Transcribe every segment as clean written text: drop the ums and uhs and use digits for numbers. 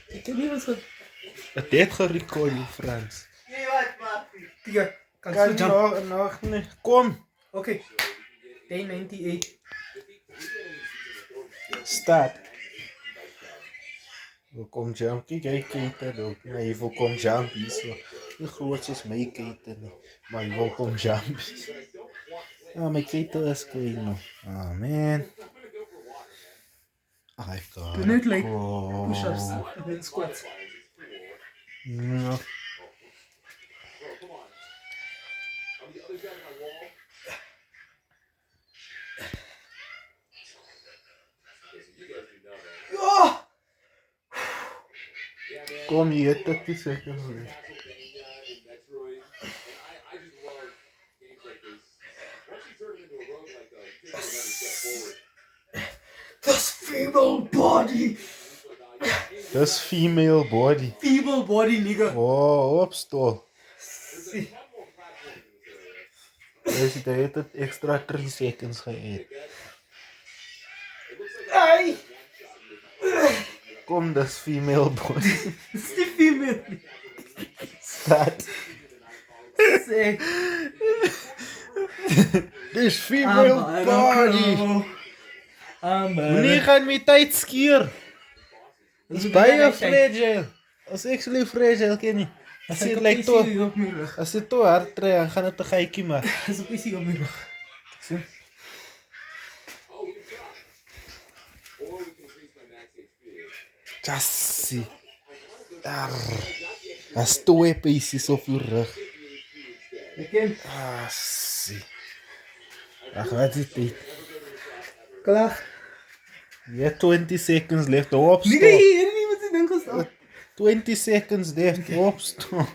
Ik heb niet wat zo... Het heeft gerecord in Frans. Nee, wat, maar... Tiga, kan Kan je je jump? nog niet? Kom. Oké. Day 98. Start. Welkom jump. Kijk, hij kijkt ook. Maar je welkom jump is zo. De grootste is mij kijken. Maar je welkom jump. Ja, mijn kijken is klein nog. Ah man. I got Doe net like go. push-ups en dan squats. Ja. Ja! Kom hier, 30 seconds left. That's female body! Dat is female body. Female body, nigga. Oh, opstol. Zie. Deze heeft het extra 3 seconds geëet. Ai! Kom, dat is female body. Dat is die female. Start. Zeg. Dit is female body. Meneer gaat met tijd skier. Dat is bijna fragile. Als ik zo fragile ken je. Als je lijkt toch. Als je toch hard trekt, dan gaat het te geikje maar. Dat is een pissie op mijn rug. Chassie. Dat is 2 pieces op je rug. Je kent. Chassie. Ach, wat is dit? Klaar. Je hebt 20 seconds left. Opstop. Nigga, hier niet wat ze denken staan. 20 seconds left. Opstop.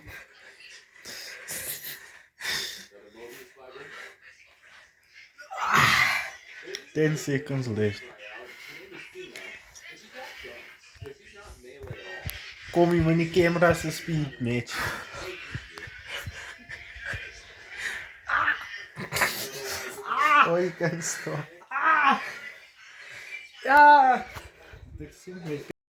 Ah, 10 seconds left. Kom je met die camera's en speed, match. Oh, je kan stop. Ja!